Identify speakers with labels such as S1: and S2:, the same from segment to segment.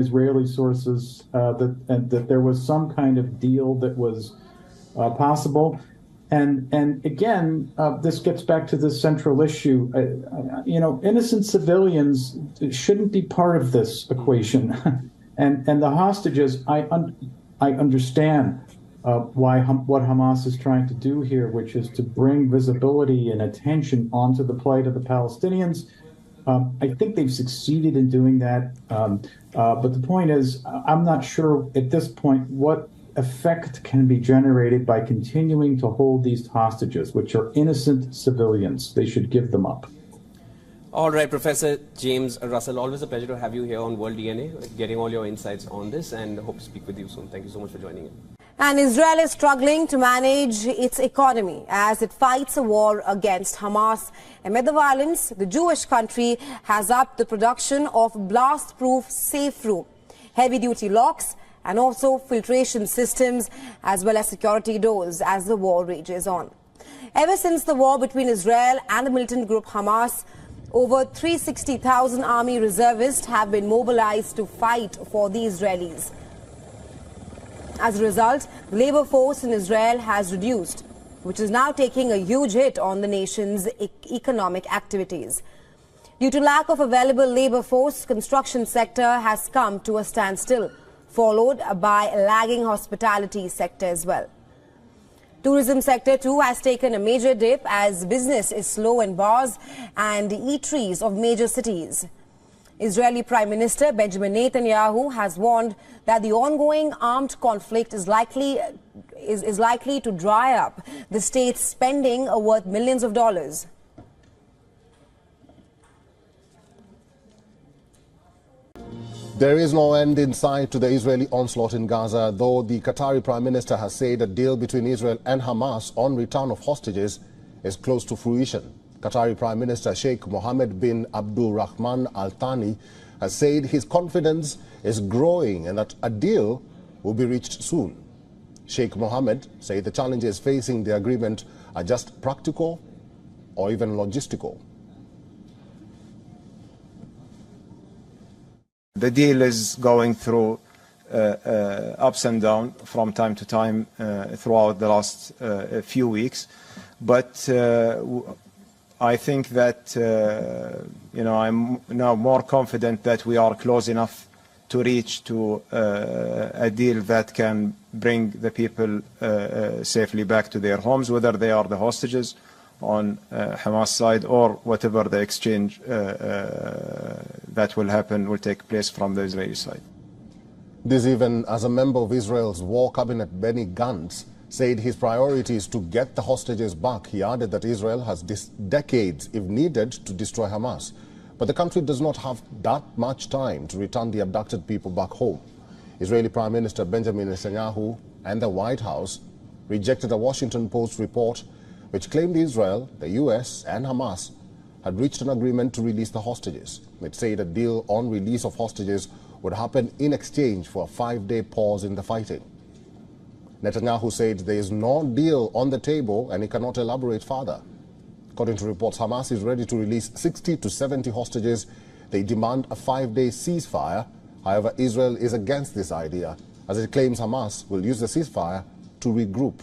S1: Israeli sources that there was some kind of deal that was possible. And again, this gets back to the central issue. Innocent civilians shouldn't be part of this equation. and the hostages, I understand what Hamas is trying to do here, which is to bring visibility and attention onto the plight of the Palestinians. I think they've succeeded in doing that. But the point is, I'm not sure at this point what effect can be generated by continuing to hold these hostages, which are innocent civilians. They should give them up.
S2: All right, Professor James Russell, always a pleasure to have you here on World DNA, getting all your insights on this, and hope to speak with you soon. Thank you so much for joining in.
S3: And Israel is struggling to manage its economy as it fights a war against Hamas. Amid the violence, the Jewish country has upped the production of blast-proof safe room, heavy-duty locks, and also filtration systems, as well as security doors as the war rages on. Ever since the war between Israel and the militant group Hamas, over 360,000 army reservists have been mobilized to fight for the Israelis. As a result, the labor force in Israel has reduced, which is now taking a huge hit on the nation's economic activities. Due to lack of available labor force, construction sector has come to a standstill, followed by a lagging hospitality sector as well. Tourism sector too has taken a major dip as business is slow in bars and eateries of major cities. Israeli Prime Minister Benjamin Netanyahu has warned that the ongoing armed conflict is likely to dry up the state's spending worth millions of dollars.
S4: There is no end in sight to the Israeli onslaught in Gaza, though the Qatari Prime Minister has said a deal between Israel and Hamas on return of hostages is close to fruition. Qatari Prime Minister Sheikh Mohammed bin Abdul Rahman Al Thani has said his confidence is growing and that a deal will be reached soon. Sheikh Mohammed said the challenges facing the agreement are just practical or even logistical.
S5: The deal is going through ups and downs from time to time throughout the last few weeks, but I think that I'm now more confident that we are close enough to reach to a deal that can bring the people safely back to their homes, whether they are the hostages on Hamas side or whatever the exchange that will take place from the Israeli side.
S4: This even as a member of Israel's war cabinet, Benny Gantz, said his priority is to get the hostages back. He added that Israel has decades, if needed, to destroy Hamas. But the country does not have that much time to return the abducted people back home. Israeli Prime Minister Benjamin Netanyahu and the White House rejected a Washington Post report which claimed Israel, the US, and Hamas had reached an agreement to release the hostages. It said a deal on release of hostages would happen in exchange for a 5-day pause in the fighting. Netanyahu said there is no deal on the table and he cannot elaborate further. According to reports, Hamas is ready to release 60 to 70 hostages. They demand a 5-day ceasefire. However, Israel is against this idea, as it claims Hamas will use the ceasefire to regroup.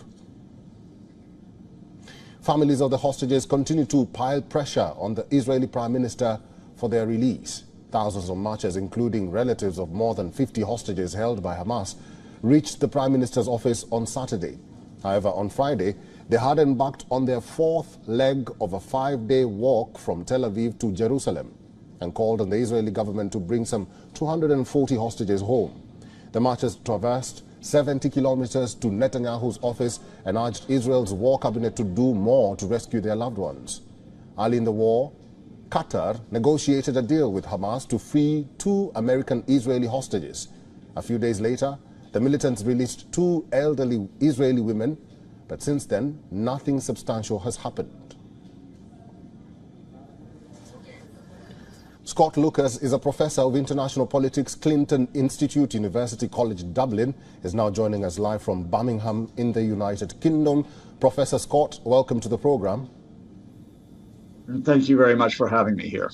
S4: Families of the hostages continue to pile pressure on the Israeli Prime Minister for their release. Thousands of marchers, including relatives of more than 50 hostages held by Hamas, reached the Prime Minister's office on Saturday. However, on Friday, they had embarked on their 4th leg of a 5-day walk from Tel Aviv to Jerusalem and called on the Israeli government to bring some 240 hostages home. The marchers traversed 70 kilometers to Netanyahu's office and urged Israel's war cabinet to do more to rescue their loved ones. Early in the war, Qatar negotiated a deal with Hamas to free 2 American Israeli hostages. A few days later, the militants released 2 elderly Israeli women, but since then, nothing substantial has happened. Scott Lucas is a professor of international politics, Clinton Institute, University College Dublin. Is now joining us live from Birmingham in the United Kingdom. Professor Scott, welcome to the program.
S6: Thank you very much for having me here.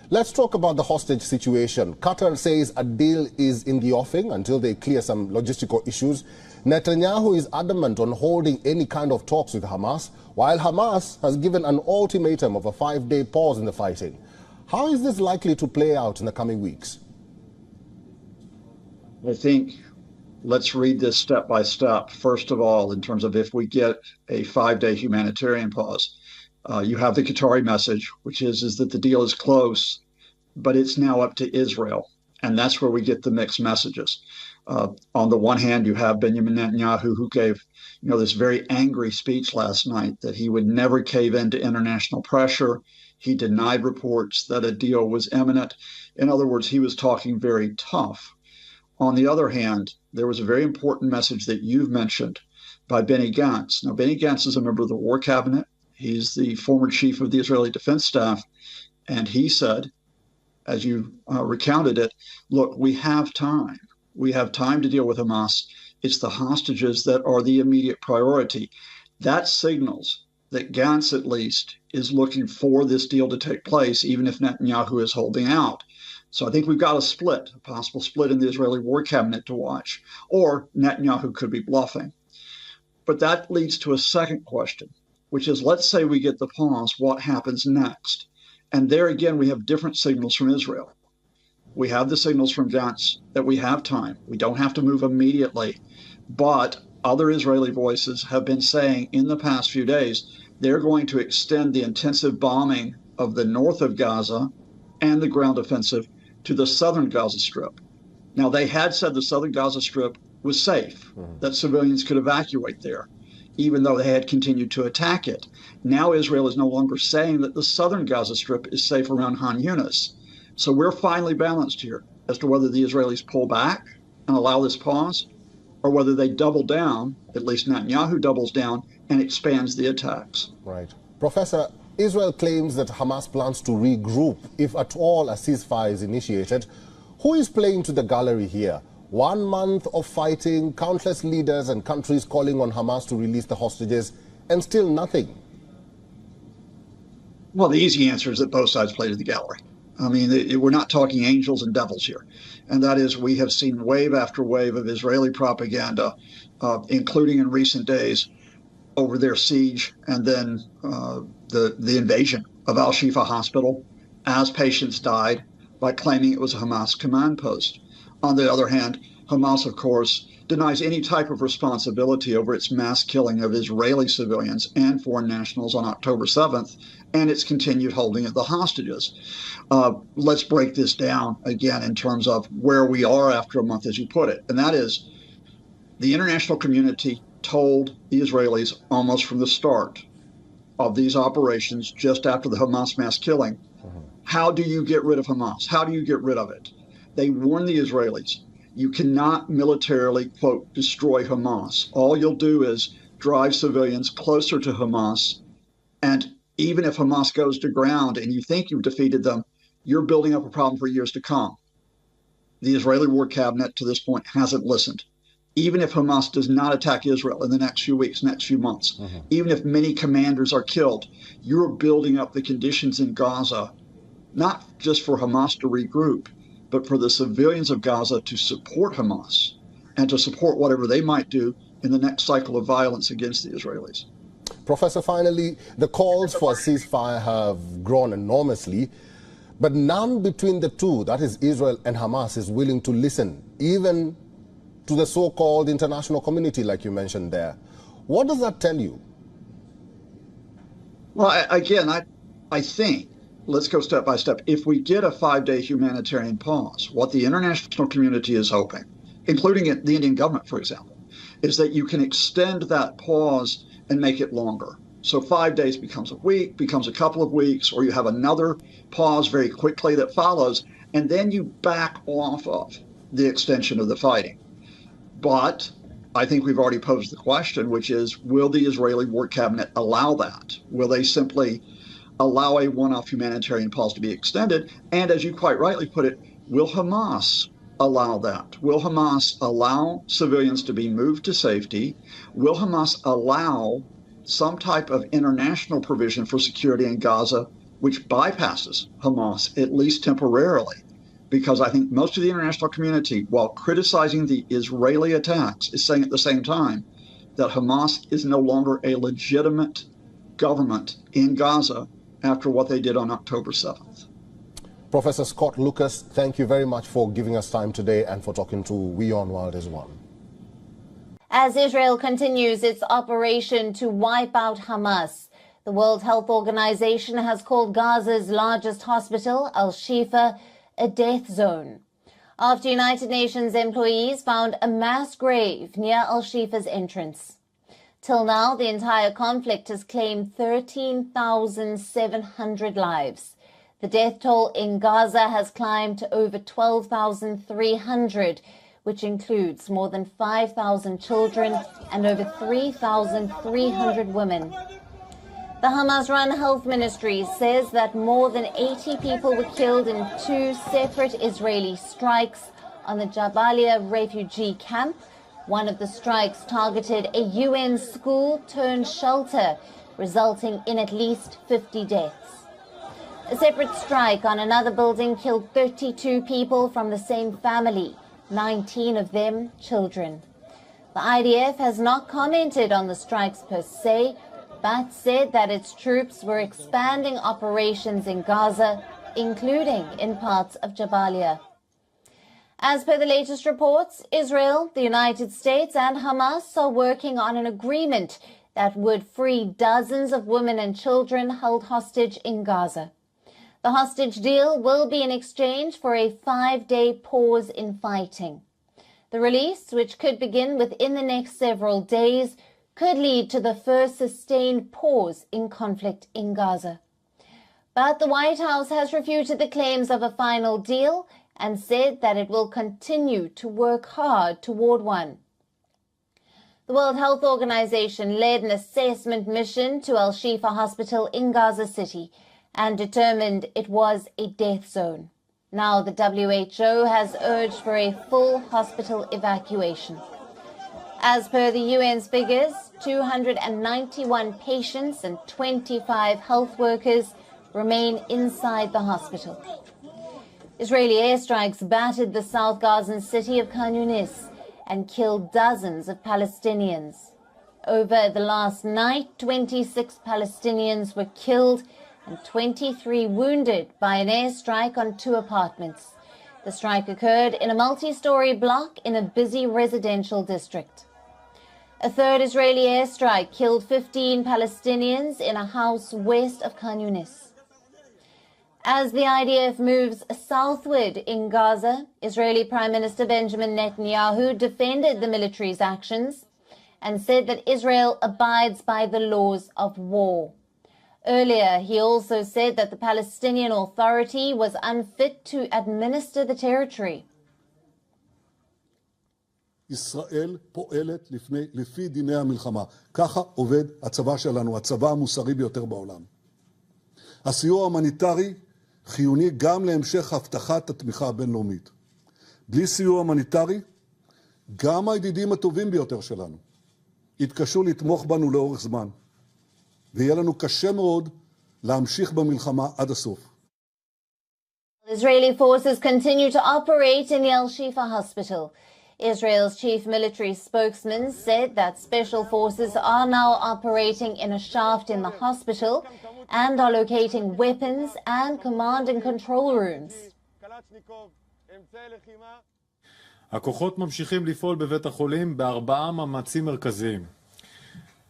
S4: Let's talk about the hostage situation. Qatar says a deal is in the offing until they clear some logistical issues. Netanyahu is adamant on holding any kind of talks with Hamas, while Hamas has given an ultimatum of a 5-day pause in the fighting. How is this likely to play out in the coming weeks?
S6: I think let's read this step by step. First of all, in terms of if we get a 5-day humanitarian pause, you have the Qatari message, which is that the deal is close, but it's now up to Israel. And that's where we get the mixed messages. On the one hand, you have Benjamin Netanyahu, who gave this very angry speech last night that he would never cave into international pressure. He denied reports that a deal was imminent. In other words, he was talking very tough. On the other hand, there was a very important message that you've mentioned by Benny Gantz. Now, Benny Gantz is a member of the War Cabinet. He's the former chief of the Israeli Defense Staff. And he said, as you recounted it, look, we have time. We have time to deal with Hamas. It's the hostages that are the immediate priority. That signals that Gantz, at least, is looking for this deal to take place, even if Netanyahu is holding out. So I think we've got a possible split in the Israeli War Cabinet to watch, or Netanyahu could be bluffing. But that leads to a second question, which is, let's say we get the pause, what happens next? And there again, we have different signals from Israel. We have the signals from Gantz that we have time. We don't have to move immediately. But other Israeli voices have been saying in the past few days, they're going to extend the intensive bombing of the north of Gaza and the ground offensive to the southern Gaza Strip. Now, they had said the southern Gaza Strip was safe, that civilians could evacuate there, even though they had continued to attack it. Now Israel is no longer saying that the southern Gaza Strip is safe around Khan Yunis. So we're finally balanced here as to whether the Israelis pull back and allow this pause, or whether they double down, at least Netanyahu doubles down, and expands the attacks.
S4: Right. Professor, Israel claims that Hamas plans to regroup if at all a ceasefire is initiated. Who is playing to the gallery here? 1 month of fighting, countless leaders and countries calling on Hamas to release the hostages, and still nothing.
S6: Well, the easy answer is that both sides play to the gallery. I mean, we're not talking angels and devils here. And that is, we have seen wave after wave of Israeli propaganda, including in recent days, over their siege and then the invasion of Al-Shifa Hospital as patients died by claiming it was a Hamas command post. On the other hand, Hamas, of course, denies any type of responsibility over its mass killing of Israeli civilians and foreign nationals on October 7th, and its continued holding of the hostages. Let's break this down again in terms of where we are after a month, as you put it. And that is, the international community told the Israelis almost from the start of these operations, just after the Hamas mass killing, how do you get rid of Hamas? How do you get rid of it? They warned the Israelis, you cannot militarily, quote, destroy Hamas. All you'll do is drive civilians closer to Hamas. And even if Hamas goes to ground and you think you've defeated them, you're building up a problem for years to come. The Israeli War Cabinet to this point hasn't listened. Even if Hamas does not attack Israel in the next few weeks, next few months, even if many commanders are killed, you're building up the conditions in Gaza, not just for Hamas to regroup, but for the civilians of Gaza to support Hamas and to support whatever they might do in the next cycle of violence against the Israelis.
S4: Professor, finally, the calls for a ceasefire have grown enormously, but none between the two, that is Israel and Hamas, is willing to listen, even to the so-called international community, like you mentioned there. What does that tell you?
S6: Well, I think, let's go step by step. If we get a 5-day humanitarian pause, what the international community is hoping, including the Indian government, for example, is that you can extend that pause and make it longer. So 5 days becomes a week, becomes a couple of weeks, or you have another pause very quickly that follows, and then you back off of the extension of the fighting. But I think we've already posed the question, which is, will the Israeli War Cabinet allow that? Will they simply allow a one-off humanitarian pause to be extended? And as you quite rightly put it, will Hamas allow that? Will Hamas allow civilians to be moved to safety? Will Hamas allow some type of international provision for security in Gaza which bypasses Hamas, at least temporarily, because I think most of the international community, while criticizing the Israeli attacks, is saying at the same time that Hamas is no longer a legitimate government in Gaza after what they did on October 7th.
S4: Professor Scott Lucas, thank you very much for giving us time today and for talking to WION World as well.
S7: As Israel continues its operation to wipe out Hamas, the World Health Organization has called Gaza's largest hospital, Al-Shifa, a death zone, after United Nations employees found a mass grave near Al-Shifa's entrance. Till now, the entire conflict has claimed 13,700 lives. The death toll in Gaza has climbed to over 12,300, which includes more than 5,000 children and over 3,300 women. The Hamas-run health ministry says that more than 80 people were killed in 2 separate Israeli strikes on the Jabalia refugee camp. One of the strikes targeted a UN school-turned-shelter, resulting in at least 50 deaths. A separate strike on another building killed 32 people from the same family, 19 of them children. The IDF has not commented on the strikes per se, but said that its troops were expanding operations in Gaza, including in parts of Jabalia. As per the latest reports, Israel, the United States and Hamas are working on an agreement that would free dozens of women and children held hostage in Gaza. The hostage deal will be in exchange for a 5-day pause in fighting. The release, which could begin within the next several days, could lead to the first sustained pause in conflict in Gaza. But the White House has refuted the claims of a final deal and said that it will continue to work hard toward one. The World Health Organization led an assessment mission to Al-Shifa Hospital in Gaza City and determined it was a death zone. Now the WHO has urged for a full hospital evacuation. As per the UN's figures, 291 patients and 25 health workers remain inside the hospital. Israeli airstrikes battered the South Gazan city of Khan Yunis and killed dozens of Palestinians. Over the last night, 26 Palestinians were killed and 23 wounded by an airstrike on 2 apartments. The strike occurred in a multi-story block in a busy residential district. A third Israeli airstrike killed 15 Palestinians in a house west of Khan Yunis. As the IDF moves southward in Gaza, Israeli Prime Minister Benjamin Netanyahu defended the military's actions and said that Israel abides by the laws of war. Earlier, he also said that the Palestinian Authority was unfit to administer the territory.
S8: ישראל פועלת לפי דיני המלחמה. ככה עובד הצבא שלנו, הצבא המוסרי ביותר בעולם. הסיוע ההומניטרי חיוני גם להמשך הבטחת התמיכה הבינלאומית. בלי סיוע הומניטרי, גם הידידים הטובים ביותר שלנו יתקשו לתמוך בנו לאורך זמן. ויהיה לנו קשה מאוד להמשיך במלחמה עד הסוף.
S7: Israeli forces continue to operate in the Al-Shifa hospital. Israel's chief military spokesman said that special forces are now operating in a shaft in the hospital and are locating weapons and command and control rooms.
S9: הכוחות ממשיכים לפעול בבית החולים ב4 מאמצים מרכזיים.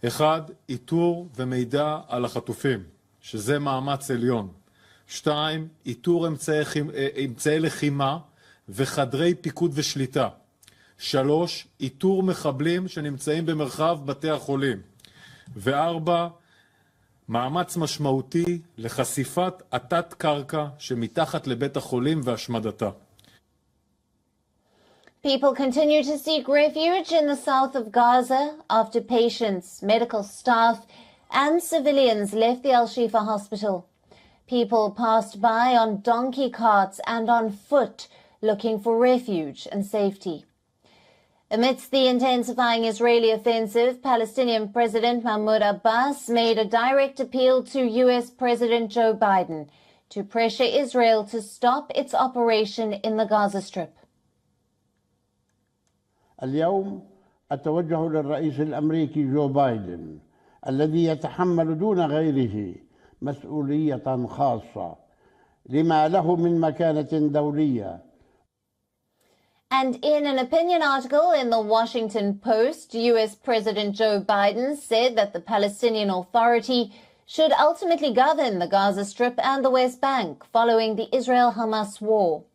S9: 1. איתור ומידע על החטופים, שזה מאמץ עליון. 2. איתור אמצעי לחימה וחדרי פיקוד ושליטה. 3. איתור מחבלים שנמצאים במרחב בתי החולים. 4. מאמץ משמעותי לחשיפת התת קרקע שמתחת לבית החולים והשמדתה.
S7: People continue to seek refuge in the south of Gaza after patients, medical staff and civilians left the Al-Shifa hospital. People passed by on donkey carts and on foot looking for refuge and safety. Amidst the intensifying Israeli offensive, Palestinian President Mahmoud Abbas made a direct appeal to U.S. President Joe Biden to pressure Israel to stop its operation in the Gaza Strip.
S10: اليوم أتوجه للرئيس الأمريكي جو بايدن الذي يتحمل دون غيره مسؤولية خاصة لما له من مكانة دولية.
S7: And in an opinion article in the Washington Post, U.S. President Joe Biden said that the Palestinian Authority should ultimately govern the Gaza Strip and the West Bank following the Israel-Hamas war.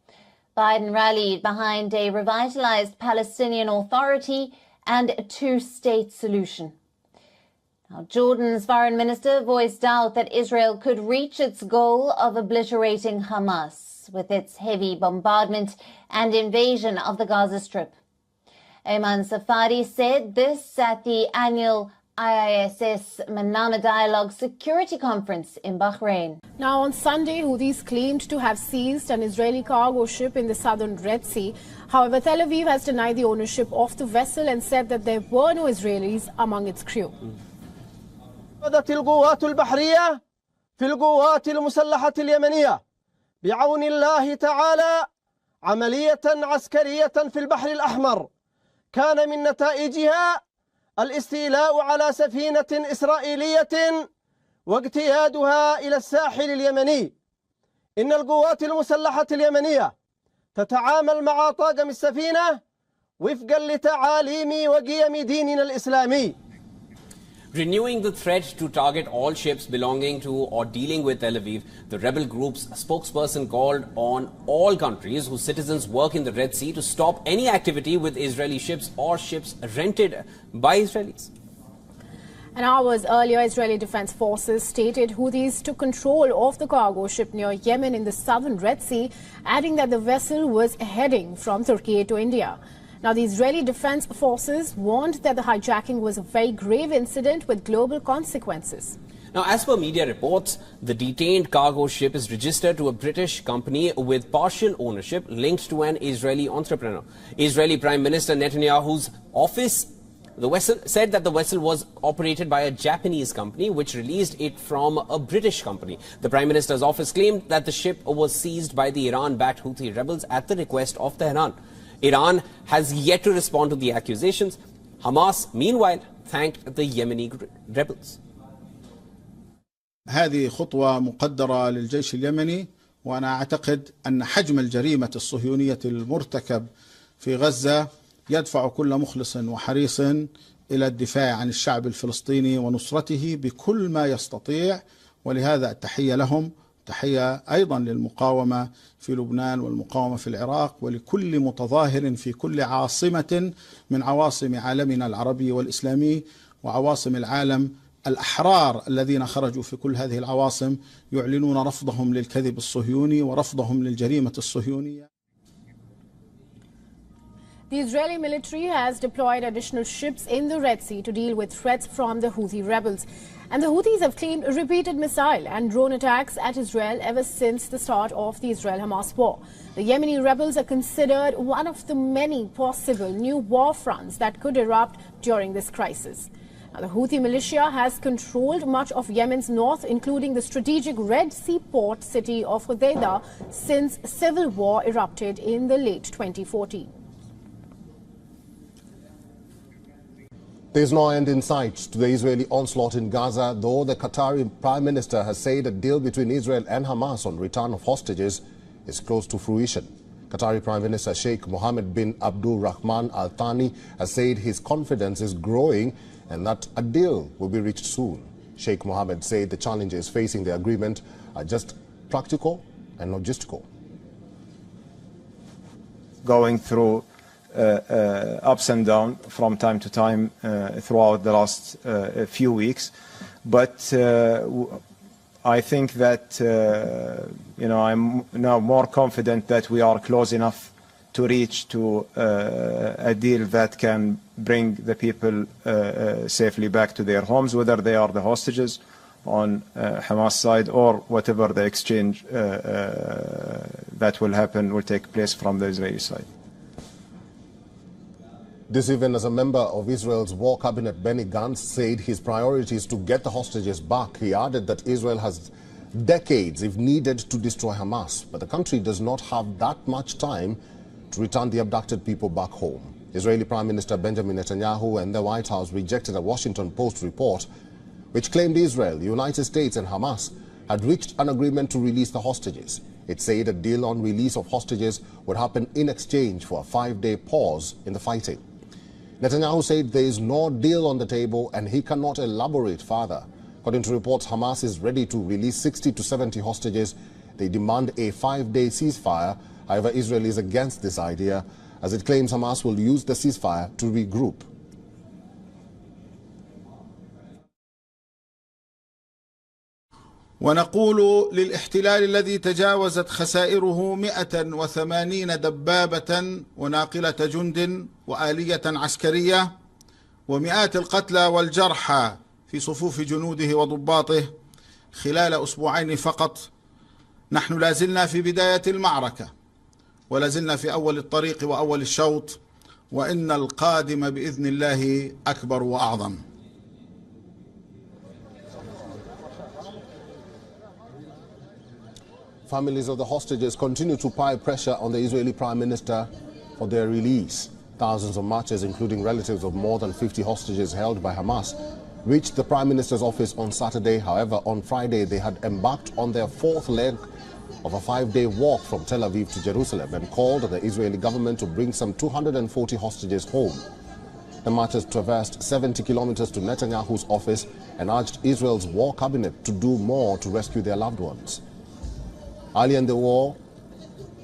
S7: Biden rallied behind a revitalized Palestinian Authority and a two-state solution. Now, Jordan's foreign minister voiced doubt that Israel could reach its goal of obliterating Hamas with its heavy bombardment and invasion of the Gaza Strip. Ayman Safadi said this at the annual IISS Manama Dialogue Security Conference in Bahrain.
S11: Now, on Sunday, Houthis claimed to have seized an Israeli cargo ship in the southern Red Sea. However, Tel Aviv has denied the ownership of the vessel and said that there were no Israelis among its crew.
S12: بدأت القوات البحرية في القوات المسلحة اليمنية بعون الله تعالى عملية عسكرية في البحر الأحمر كان من نتائجها الاستيلاء على سفينة إسرائيلية واجتيازها إلى الساحل اليمني. إن القوات المسلحة اليمنية تتعامل مع طاقم السفينة وفقا لتعاليم وقيم ديننا الإسلامي.
S2: Renewing the threat to target all ships belonging to or dealing with Tel Aviv, the rebel group's spokesperson called on all countries whose citizens work in the Red Sea to stop any activity with Israeli ships or ships rented by Israelis.
S11: And hours earlier, Israeli Defense Forces stated Houthis took control of the cargo ship near Yemen in the southern Red Sea, adding that the vessel was heading from Turkey to India. Now, the Israeli Defense Forces warned that the hijacking was a very grave incident with global consequences.
S2: Now, as per media reports, the detained cargo ship is registered to a British company with partial ownership linked to an Israeli entrepreneur. Israeli Prime Minister Netanyahu's office said that the vessel was operated by a Japanese company which released it from a British company. The Prime Minister's office claimed that the ship was seized by the Iran-backed Houthi rebels at the request of Tehran. Iran has yet to respond to the accusations. Hamas, meanwhile, thanked the Yemeni rebels.
S13: هذه خطوة مقدرة للجيش اليمني، وأنا أعتقد أن حجم الجريمة الصهيونية المرتكب في غزة يدفع كل مخلص وحريص إلى الدفاع عن الشعب الفلسطيني ونصرته بكل ما يستطيع، ولهذا التحية لهم، تحية أيضا للمقاومة في لبنان والمقاومة في العراق ولكل متظاهر في كل عاصمة من عواصم عالمنا العربي والإسلامي وعواصم العالم. الأحرار الذين خرجوا في كل هذه العواصم يعلنون رفضهم للكذب الصهيوني ورفضهم للجريمة الصهيونية.
S11: The Israeli military has deployed additional ships in the Red Sea to deal with threats from the Houthi rebels. And the Houthis have claimed repeated missile and drone attacks at Israel ever since the start of the Israel-Hamas war. The Yemeni rebels are considered one of the many possible new war fronts that could erupt during this crisis. Now, the Houthi militia has controlled much of Yemen's north, including the strategic Red Sea port city of Hodeidah, since civil war erupted in the late 2014.
S4: There is no end in sight to the Israeli onslaught in Gaza, though the Qatari Prime Minister has said a deal between Israel and Hamas on return of hostages is close to fruition. Qatari Prime Minister Sheikh Mohammed bin Abdul Rahman Al Thani has said his confidence is growing and that a deal will be reached soon. Sheikh Mohammed said the challenges facing the agreement are just practical and logistical.
S5: Going through ups and downs from time to time throughout the last few weeks, but I think that I'm now more confident that we are close enough to reach to a deal that can bring the people safely back to their homes, whether they are the hostages on Hamas side or whatever the exchange that will take place from the Israeli side.
S4: This even as a member of Israel's war cabinet, Benny Gantz, said his priority is to get the hostages back. He added that Israel has decades, if needed, to destroy Hamas, but the country does not have that much time to return the abducted people back home. Israeli Prime Minister Benjamin Netanyahu and the White House rejected a Washington Post report which claimed Israel, the United States and Hamas had reached an agreement to release the hostages. It said a deal on release of hostages would happen in exchange for a 5-day pause in the fighting. Netanyahu said there is no deal on the table and he cannot elaborate further. According to reports, Hamas is ready to release 60 to 70 hostages. They demand a 5-day ceasefire. However, Israel is against this idea, as it claims Hamas will use the ceasefire to regroup.
S13: ونقول للاحتلال الذي تجاوزت خسائره 180 دبابة وناقلة جند وآلية عسكرية ومئات القتلى والجرحى في صفوف جنوده وضباطه خلال أسبوعين فقط. نحن لازلنا في بداية المعركة ولازلنا في أول الطريق وأول الشوط، وإن القادم بإذن الله أكبر وأعظم.
S4: Families of the hostages continue to apply pressure on the Israeli Prime Minister for their release. Thousands of marchers, including relatives of more than 50 hostages held by Hamas, reached the Prime Minister's office on Saturday. However, on Friday, they had embarked on their 4th leg of a 5-day walk from Tel Aviv to Jerusalem and called on the Israeli government to bring some 240 hostages home. The marchers traversed 70 kilometers to Netanyahu's office and urged Israel's war cabinet to do more to rescue their loved ones. Earlier in the war,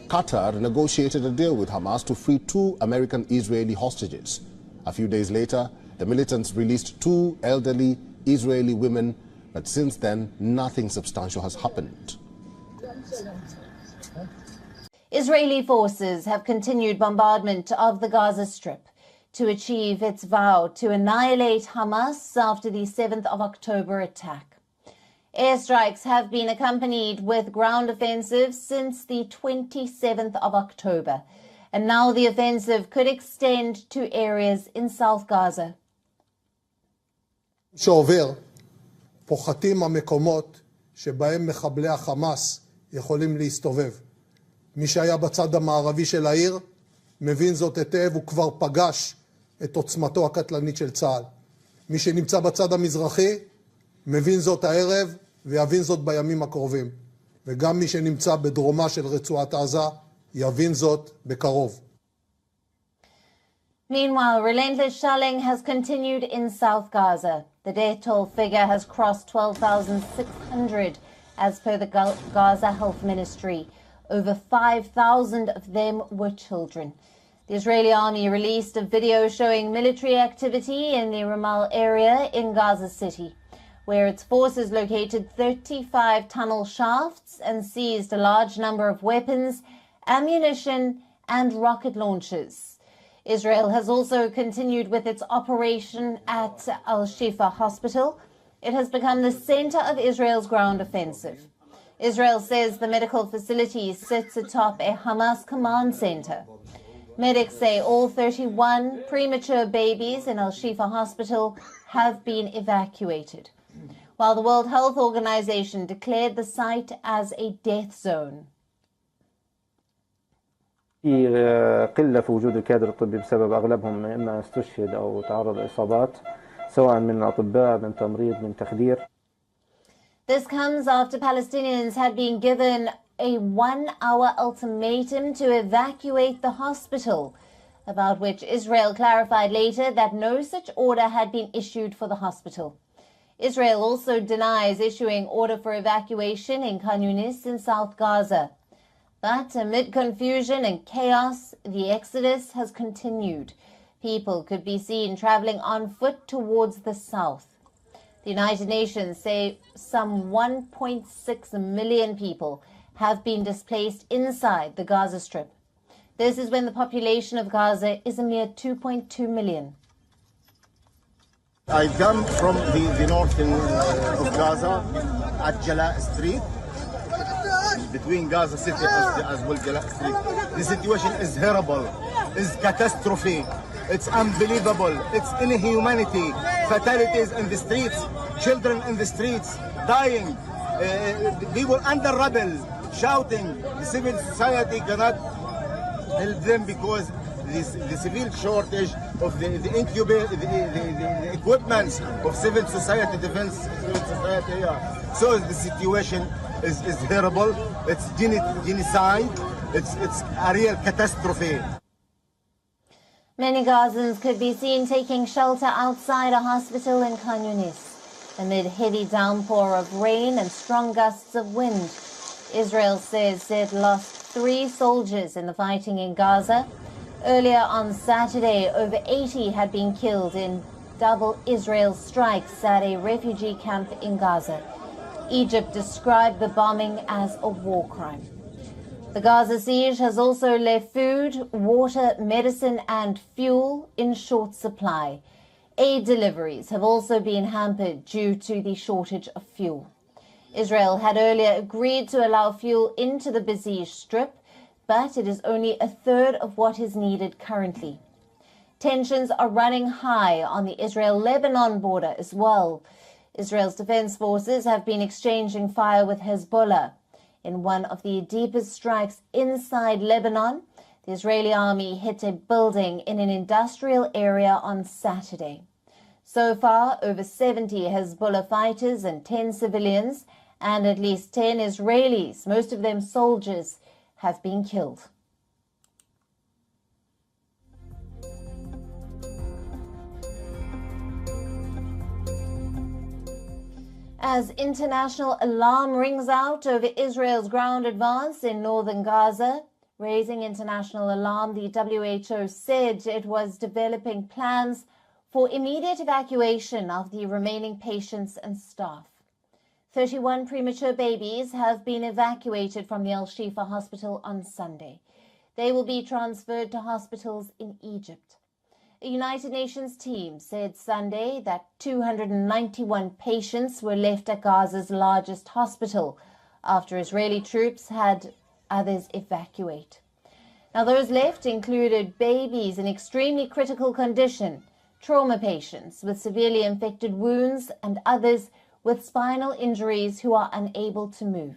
S4: Qatar negotiated a deal with Hamas to free 2 American-Israeli hostages. A few days later, the militants released 2 elderly Israeli women, but since then, nothing substantial has happened.
S7: Israeli forces have continued bombardment of the Gaza Strip to achieve its vow to annihilate Hamas after the 7th of October attack. Airstrikes have been accompanied with ground offensives since the 27th of October, and now the offensive could extend to areas in South Gaza.
S14: שעובר, פוחתים המקומות שבהם מחבלי החמאס יכולים להסתובב. מי שהיה בצד המערבי של העיר מבין זאת היטב, הוא כבר פגש את עוצמתו הקטלנית של צה"ל. מי שנמצא בצד המזרחי מבין זאת הערב ויבין זאת בימים הקרובים. וגם מי שנמצא בדרומה של רצועת עזה יבין זאת בקרוב.
S7: Meanwhile, relentless shelling has continued in South Gaza. The death toll figure has crossed 12,600 as per the Gaza Health Ministry. Over 5,000 of them were children. The Israeli army released a video showing military activity in the Ramal area in Gaza City, where its forces located 35 tunnel shafts and seized a large number of weapons, ammunition, and rocket launchers. Israel has also continued with its operation at Al-Shifa hospital. It has become the center of Israel's ground offensive. Israel says the medical facility sits atop a Hamas command center. Medics say all 31 premature babies in Al-Shifa hospital have been evacuated, while the World Health Organization declared the site as a death zone.
S15: في قلة في وجود الكادر الطبي بسبب أغلبهم إما استشهد أو تعرض لإصابات سواء من أطباء من تمريض من تخدير.
S7: This comes after Palestinians had been given a 1-hour ultimatum to evacuate the hospital, about which Israel clarified later that no such order had been issued for the hospital. Israel also denies issuing order for evacuation in Khan Yunis in South Gaza. But amid confusion and chaos, the exodus has continued. People could be seen traveling on foot towards the south. The United Nations say some 1.6 million people have been displaced inside the Gaza Strip. This is when the population of Gaza is a mere 2.2 million.
S16: I come from the north of Gaza at Jala Street, between Gaza City as well Jala Street. The situation is horrible, is catastrophe. It's unbelievable. It's inhumanity. Fatalities in the streets, children in the streets, dying, people under rubble, shouting. The civil society cannot help them because the severe shortage of the equipment of civil society defense, civil society here. So the situation is terrible. It's genocide. It's a real catastrophe.
S7: Many Gazans could be seen taking shelter outside a hospital in Khan Yunis amid heavy downpour of rain and strong gusts of wind. Israel says it lost 3 soldiers in the fighting in Gaza. Earlier on Saturday, over 80 had been killed in double Israel strikes at a refugee camp in Gaza. Egypt described the bombing as a war crime. The Gaza siege has also left food, water, medicine and fuel in short supply. Aid deliveries have also been hampered due to the shortage of fuel. Israel had earlier agreed to allow fuel into the besieged strip, but it is only a third of what is needed currently. Tensions are running high on the Israel-Lebanon border as well. Israel's defense forces have been exchanging fire with Hezbollah. In one of the deepest strikes inside Lebanon, the Israeli army hit a building in an industrial area on Saturday. So far, over 70 Hezbollah fighters and 10 civilians, and at least 10 Israelis, most of them soldiers, have been killed. As international alarm rings out over Israel's ground advance in northern Gaza, raising international alarm, the WHO said it was developing plans for immediate evacuation of the remaining patients and staff. 31 premature babies have been evacuated from the Al-Shifa hospital on Sunday. They will be transferred to hospitals in Egypt. A United Nations team said Sunday that 291 patients were left at Gaza's largest hospital after Israeli troops had others evacuate. Now, those left included babies in extremely critical condition, trauma patients with severely infected wounds, and others with spinal injuries who are unable to move.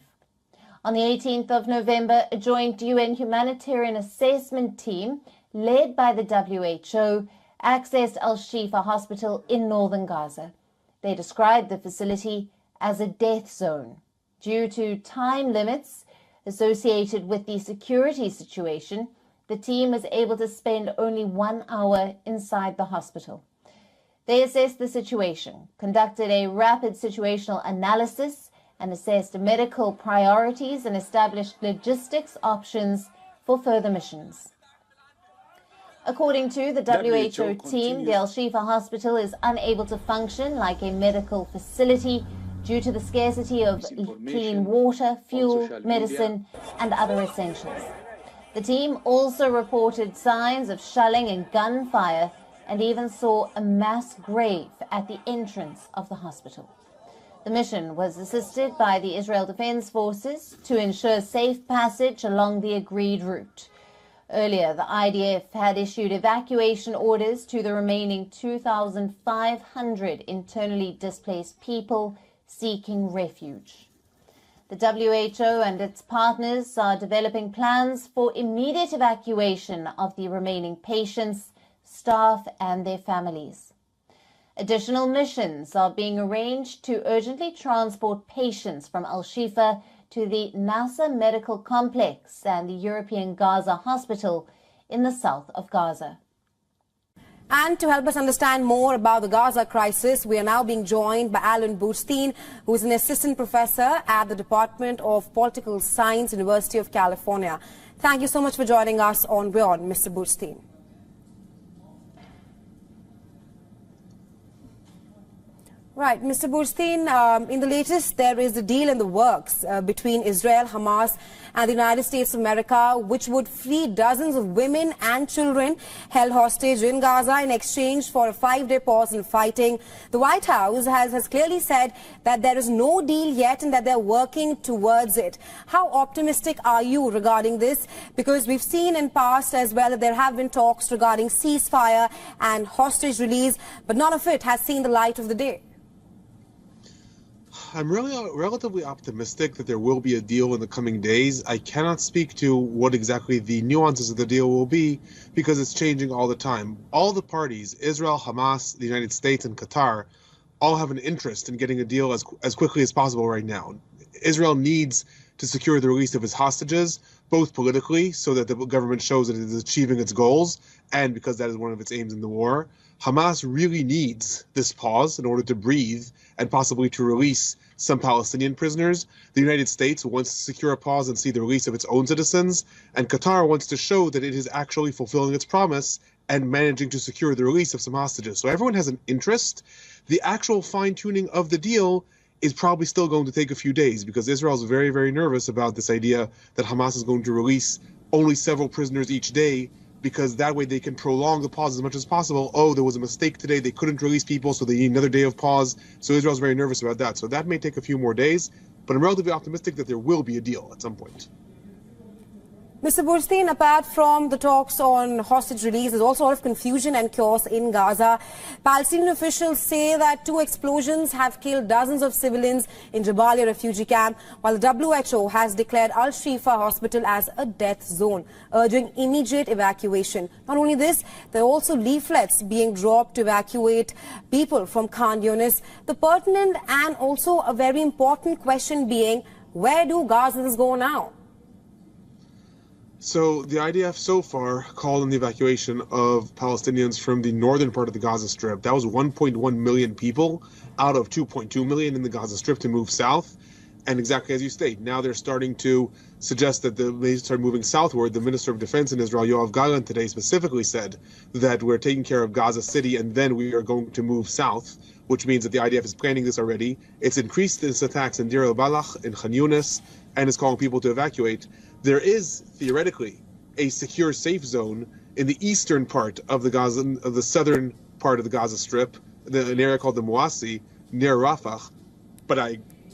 S7: On the 18th of November, a joint UN humanitarian assessment team led by the WHO accessed Al-Shifa hospital in northern Gaza. They described the facility as a death zone. Due to time limits associated with the security situation, the team was able to spend only 1 hour inside the hospital. They assessed the situation, conducted a rapid situational analysis, and assessed medical priorities and established logistics options for further missions. According to the WHO team, the Al-Shifa hospital is unable to function like a medical facility due to the scarcity of clean water, fuel, medicine, and other essentials. The team also reported signs of shelling and gunfire and even saw a mass grave at the entrance of the hospital. The mission was assisted by the Israel Defense Forces to ensure safe passage along the agreed route. Earlier, the IDF had issued evacuation orders to the remaining 2,500 internally displaced people seeking refuge. The WHO and its partners are developing plans for immediate evacuation of the remaining patients, staff, and their families. Additional missions are being arranged to urgently transport patients from Al-Shifa to the Nasser Medical Complex and the European Gaza Hospital in the south of Gaza.
S3: And to help us understand more about the Gaza crisis, we are now being joined by Alan Bootstein, who is an assistant professor at the Department of Political Science, University of California. Thank you so much for joining us on WION, Mr. Bootstein. Right, Mr. Burstein, in the latest, there is a deal in the works between Israel, Hamas and the United States of America, which would free dozens of women and children held hostage in Gaza in exchange for a 5-day pause in fighting. The White House has clearly said that there is no deal yet and that they're working towards it. How optimistic are you regarding this? Because we've seen in past as well that there have been talks regarding ceasefire and hostage release, but none of it has seen the light of the day.
S17: I'm really relatively optimistic that there will be a deal in the coming days. I cannot speak to what exactly the nuances of the deal will be because it's changing all the time. All the parties, Israel, Hamas, the United States, and Qatar, all have an interest in getting a deal as quickly as possible right now. Israel needs to secure the release of its hostages, both politically, so that the government shows that it is achieving its goals, and because that is one of its aims in the war. Hamas really needs this pause in order to breathe and possibly to release some Palestinian prisoners. The United States wants to secure a pause and see the release of its own citizens, and Qatar wants to show that it is actually fulfilling its promise and managing to secure the release of some hostages. So everyone has an interest. The actual fine-tuning of the deal is probably still going to take a few days because Israel is very, very nervous about this idea that Hamas is going to release only several prisoners each day, because that way they can prolong the pause as much as possible. Oh, there was a mistake today, they couldn't release people, so they need another day of pause. So Israel's very nervous about that. So that may take a few more days, but I'm relatively optimistic that there will be a deal at some point.
S3: Mr. Burstein, apart from the talks on hostage release, there's also a lot of confusion and chaos in Gaza. Palestinian officials say that 2 explosions have killed dozens of civilians in Jabalia refugee camp, while the WHO has declared Al-Shifa hospital as a death zone, urging immediate evacuation. Not only this, there are also leaflets being dropped to evacuate people from Khan Yunis. The pertinent and also a very important question being, where do Gazans go now?
S17: So the IDF so far called on the evacuation of Palestinians from the northern part of the Gaza Strip. That was 1.1 million people out of 2.2 million in the Gaza Strip to move south. And exactly as you state, now they're starting to suggest that they start moving southward. The Minister of Defense in Israel, Yoav Gallant, today specifically said that we're taking care of Gaza City and then we are going to move south, which means that the IDF is planning this already. It's increased its attacks in Deir el-Balach, in Khan Yunis, and is calling people to evacuate. There is, theoretically, a secure safe zone in the eastern part of the southern part of the Gaza Strip, an area called the Muasi, near Rafah, but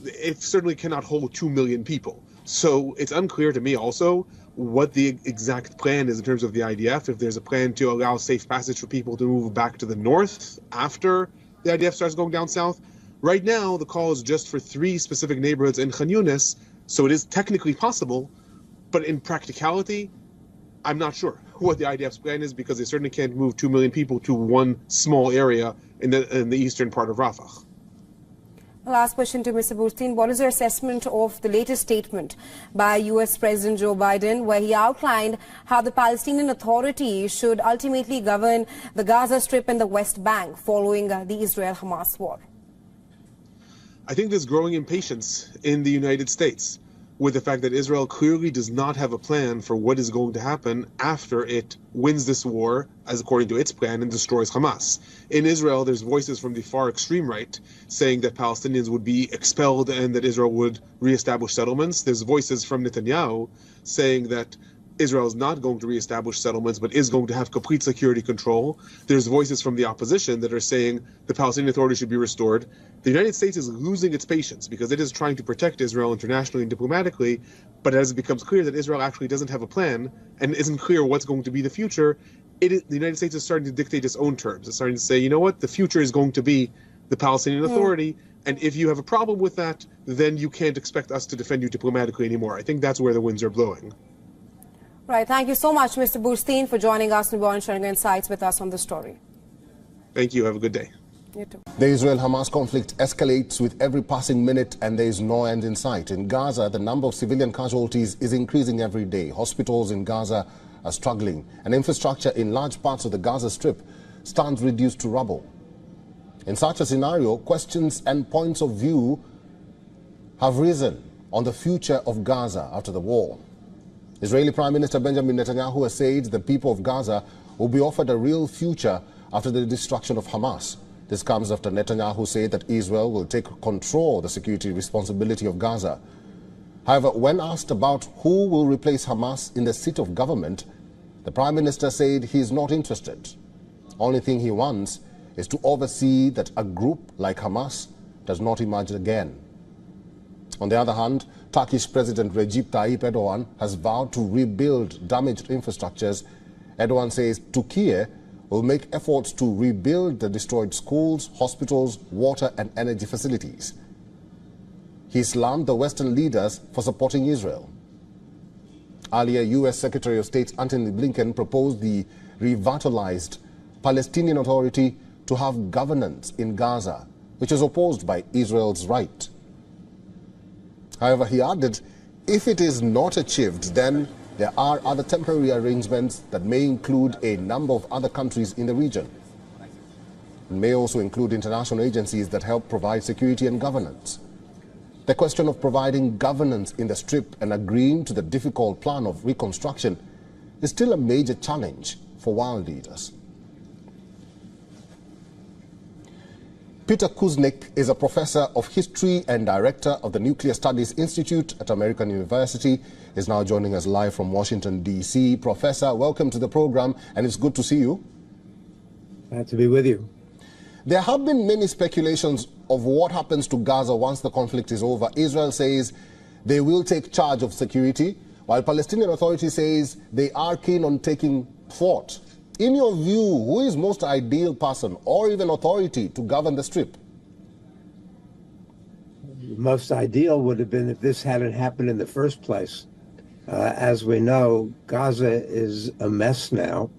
S17: it certainly cannot hold 2 million people. So it's unclear to me also what the exact plan is in terms of the IDF, if there's a plan to allow safe passage for people to move back to the north after the IDF starts going down south. Right now, the call is just for 3 specific neighborhoods in Khan Yunis, so it is technically possible, but in practicality, I'm not sure what the IDF's plan is because they certainly can't move 2 million people to one small area in the eastern part of Rafah.
S3: Last question to Mr. Burstein. What is your assessment of the latest statement by U.S. President Joe Biden, where he outlined how the Palestinian Authority should ultimately govern the Gaza Strip and the West Bank following the Israel-Hamas war?
S17: I think there's growing impatience in the United States with the fact that Israel clearly does not have a plan for what is going to happen after it wins this war, as according to its plan, and destroys Hamas. In Israel, there's voices from the far extreme right saying that Palestinians would be expelled and that Israel would reestablish settlements. There's voices from Netanyahu saying that Israel is not going to reestablish settlements, but is going to have complete security control. There's voices from the opposition that are saying the Palestinian Authority should be restored. The United States is losing its patience because it is trying to protect Israel internationally and diplomatically, but as it becomes clear that Israel actually doesn't have a plan and isn't clear what's going to be the future, the United States is starting to dictate its own terms. It's starting to say, you know what, the future is going to be the Palestinian Authority, and if you have a problem with that, then you can't expect us to defend you diplomatically anymore. I think that's where the winds are blowing.
S3: Right. Thank you so much, Mr. Burstein, for joining us and sharing insights with us on the story.
S17: Thank you. Have a good day.
S3: You too.
S4: The Israel-Hamas conflict escalates with every passing minute and there is no end in sight. In Gaza, the number of civilian casualties is increasing every day. Hospitals in Gaza are struggling and infrastructure in large parts of the Gaza Strip stands reduced to rubble. In such a scenario, questions and points of view have risen on the future of Gaza after the war. Israeli Prime Minister Benjamin Netanyahu has said the people of Gaza will be offered a real future after the destruction of Hamas. This comes after Netanyahu said that Israel will take control of the security responsibility of Gaza. However, when asked about who will replace Hamas in the seat of government, the Prime Minister said he is not interested. Only thing he wants is to oversee that a group like Hamas does not emerge again. On the other hand, Turkish President Recep Tayyip Erdogan has vowed to rebuild damaged infrastructures. Erdogan says Turkey will make efforts to rebuild the destroyed schools, hospitals, water and energy facilities. He slammed the Western leaders for supporting Israel. Earlier, U.S. Secretary of State Antony Blinken proposed the revitalized Palestinian Authority to have governance in Gaza, which is opposed by Israel's right. However, he added, if it is not achieved, then there are other temporary arrangements that may include a number of other countries in the region. It may also include international agencies that help provide security and governance. The question of providing governance in the Strip and agreeing to the difficult plan of reconstruction is still a major challenge for world leaders. Peter Kuznick is a professor of history and director of the Nuclear Studies Institute at American University. He is now joining us live from Washington, D.C. Professor, welcome to the program, and it's good to see you.
S18: Glad to be with you.
S4: There have been many speculations of what happens to Gaza once the conflict is over. Israel says they will take charge of security, while Palestinian Authority says they are keen on taking thought. In your view, who is most ideal person or even authority to govern the Strip?
S18: Most ideal would have been if this hadn't happened in the first place. As we know, Gaza is a mess now.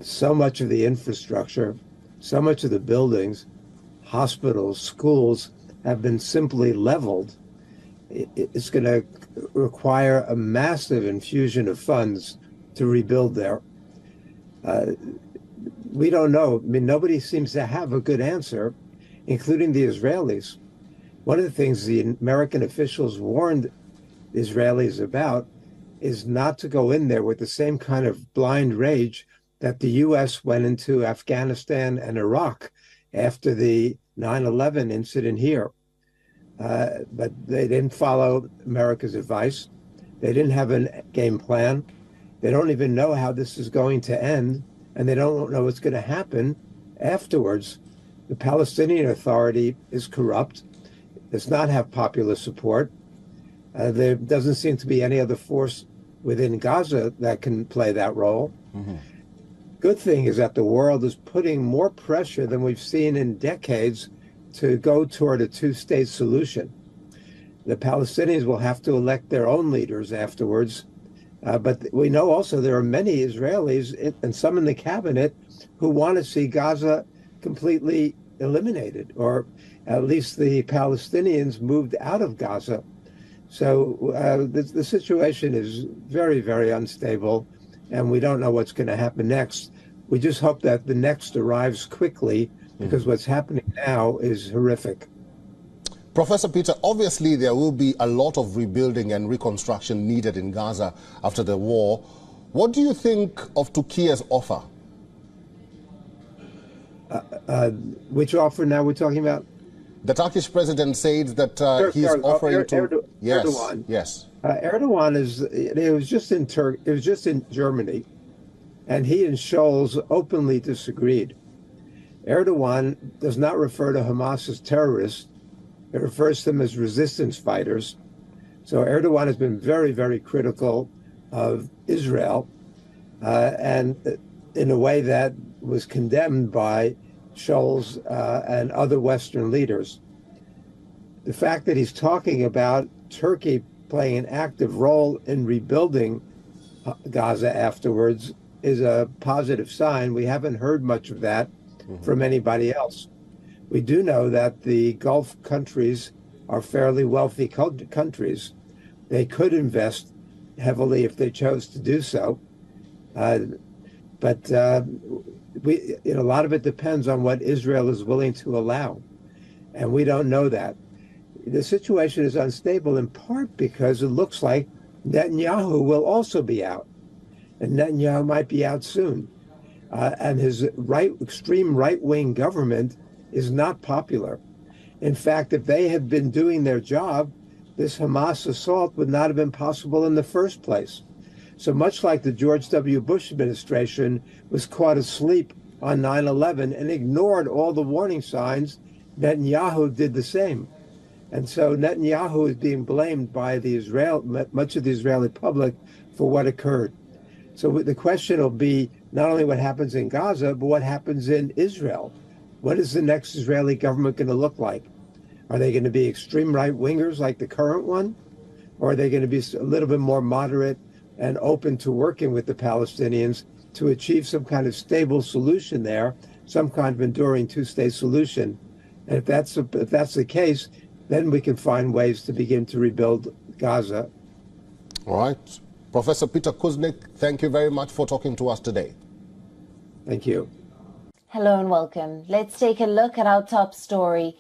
S18: So much of the infrastructure, so much of the buildings, hospitals, schools have been simply leveled. It's going to require a massive infusion of funds to rebuild there. We don't know. I mean, nobody seems to have a good answer, including the Israelis. One of the things the American officials warned Israelis about is not to go in there with the same kind of blind rage that the U.S. went into Afghanistan and Iraq after the 9/11 incident here. But they didn't follow America's advice. They didn't have a game plan. They don't even know how this is going to end, and they don't know what's going to happen afterwards. The Palestinian Authority is corrupt, does not have popular support. There doesn't seem to be any other force within Gaza that can play that role. Mm-hmm. Good thing is that the world is putting more pressure than we've seen in decades to go toward a two-state solution. The Palestinians will have to elect their own leaders afterwards. But we know also there are many Israelis and some in the cabinet who want to see Gaza completely eliminated, or at least the Palestinians moved out of Gaza. So the situation is very, very unstable, and we don't know what's going to happen next. We just hope that the next arrives quickly, because what's happening now is horrific.
S4: Professor Peter, obviously there will be a lot of rebuilding and reconstruction needed in Gaza after the war. What do you think of Turkey's offer?
S18: Which offer now we're talking about?
S4: The Turkish president said that he's offering to... Yes,
S18: Erdogan.
S4: Yes.
S18: Erdogan was just in Germany, and he and Scholz openly disagreed. Erdogan does not refer to Hamas as terrorists. It refers to them as resistance fighters. So Erdogan has been very, very critical of Israel, and in a way that was condemned by Scholz and other Western leaders. The fact that he's talking about Turkey playing an active role in rebuilding Gaza afterwards is a positive sign. We haven't heard much of that from anybody else. We do know that the Gulf countries are fairly wealthy countries. They could invest heavily if they chose to do so. But a lot of it depends on what Israel is willing to allow. And we don't know that. The situation is unstable in part because it looks like Netanyahu will also be out. And Netanyahu might be out soon. And his extreme right-wing government is not popular. In fact, if they had been doing their job, this Hamas assault would not have been possible in the first place. So much like the George W. Bush administration was caught asleep on 9/11 and ignored all the warning signs, Netanyahu did the same. And so Netanyahu is being blamed by much of the Israeli public for what occurred. So the question will be not only what happens in Gaza, but what happens in Israel. What is the next Israeli government going to look like? Are they going to be extreme right-wingers like the current one? Or are they going to be a little bit more moderate and open to working with the Palestinians to achieve some kind of stable solution there, some kind of enduring two-state solution? And if that's the case, then we can find ways to begin to rebuild Gaza.
S4: All right. Professor Peter Kuznick, thank you very much for talking to us today.
S18: Thank you.
S7: Hello and welcome. Let's take a look at our top story.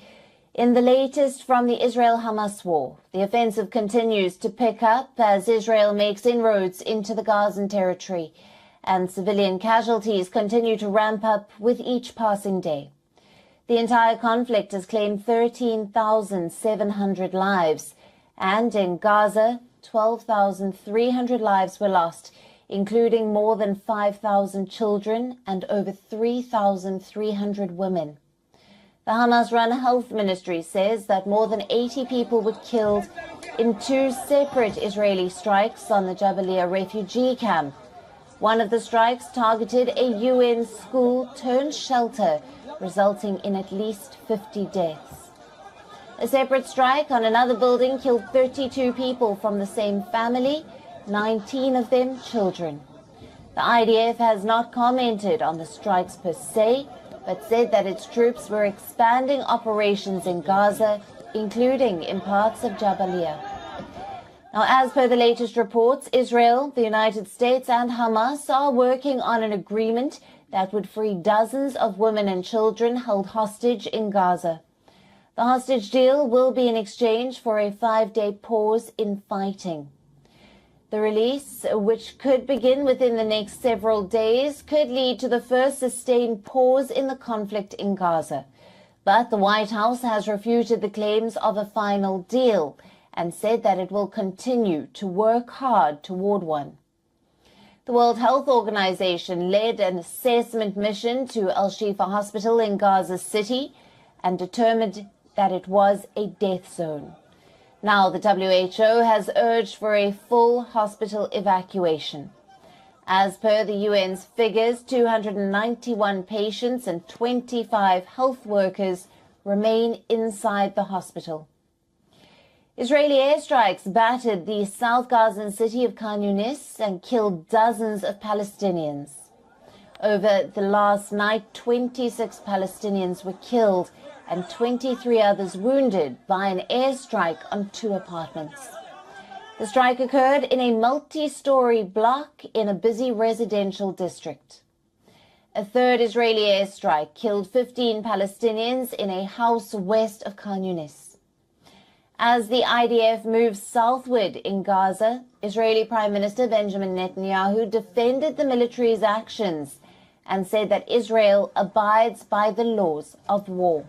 S7: In the latest from the Israel-Hamas war, the offensive continues to pick up as Israel makes inroads into the Gazan territory, and civilian casualties continue to ramp up with each passing day. The entire conflict has claimed 13,700 lives, and in Gaza, 12,300 lives were lost, including more than 5,000 children and over 3,300 women. The Hamas-run health ministry says that more than 80 people were killed in two separate Israeli strikes on the Jabalia refugee camp. One of the strikes targeted a UN school-turned-shelter, resulting in at least 50 deaths. A separate strike on another building killed 32 people from the same family, 19 of them children. The IDF has not commented on the strikes per se, but said that its troops were expanding operations in Gaza, including in parts of Jabalia. Now, as per the latest reports, Israel, the United States and Hamas are working on an agreement that would free dozens of women and children held hostage in Gaza. The hostage deal will be in exchange for a 5-day pause in fighting. The release, which could begin within the next several days, could lead to the first sustained pause in the conflict in Gaza. But the White House has refuted the claims of a final deal and said that it will continue to work hard toward one. The World Health Organization led an assessment mission to Al-Shifa Hospital in Gaza City and determined that it was a death zone. Now the WHO has urged for a full hospital evacuation. As per the UN's figures, 291 patients and 25 health workers remain inside the hospital. Israeli airstrikes battered the South Gazan city of Khan Yunis and killed dozens of Palestinians. Over the last night, 26 Palestinians were killed and 23 others wounded by an airstrike on 2 apartments. The strike occurred in a multi-story block in a busy residential district. A third Israeli airstrike killed 15 Palestinians in a house west of Khan Yunis. As the IDF moves southward in Gaza, Israeli Prime Minister Benjamin Netanyahu defended the military's actions and said that Israel abides by the laws of war.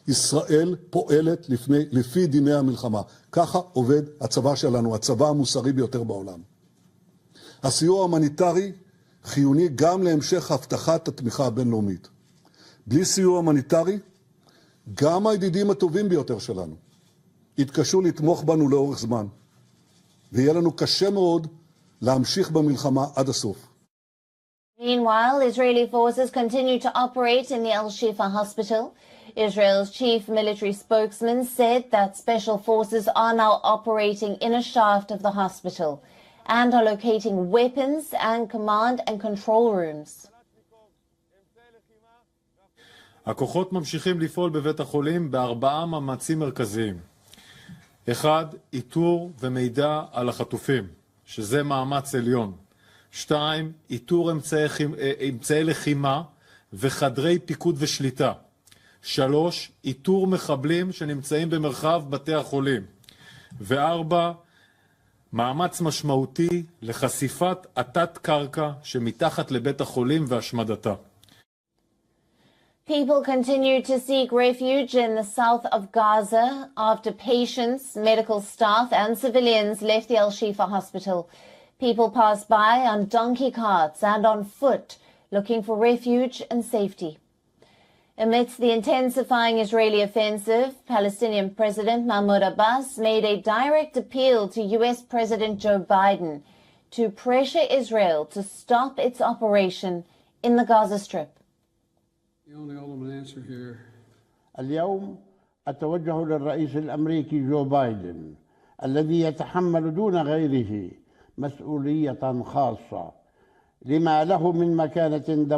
S8: ישראל פועלת לפי דיני המלחמה. ככה עובד הצבא שלנו, הצבא המוסרי ביותר בעולם. הסיוע ההומניטרי חיוני גם להמשך הבטחת התמיכה הבינלאומית. בלי סיוע הומניטרי, גם הידידים הטובים ביותר שלנו יתקשו לתמוך בנו לאורך זמן. ויהיה לנו קשה מאוד להמשיך במלחמה עד הסוף.
S7: Meanwhile, Israeli forces continue to operate in the Al-Shifa hospital. Israel's chief military spokesman said that special forces are now operating in a shaft of the hospital and are locating weapons and command and control rooms.
S9: הכוחות ממשיכים לפעול בבית החולים ב4 מאמצים מרכזיים. 1. איתור ומידע על החטופים, שזה מאמץ עליון. 2. איתור אמצעי לחימה וחדרי פיקוד ושליטה. 3. איתור מחבלים שנמצאים במרחב בתי החולים. 4. מאמץ משמעותי לחשיפת התת קרקע שמתחת לבית החולים והשמדתה.
S7: People continue to seek refuge in the south of Gaza after patients, medical staff and civilians left the Al-Shifa hospital. People passed by on donkey carts and on foot, looking for refuge and safety. Amidst the intensifying Israeli offensive, Palestinian President Mahmoud Abbas made a direct appeal to U.S. President Joe Biden to pressure Israel to stop its operation in the Gaza Strip.
S19: The only ultimate answer here.
S10: اليوم أتوجه للرئيس الأمريكي جو بايدن الذي يتحمل دون غيره مسؤولية خاصة لما له من مكانة دولية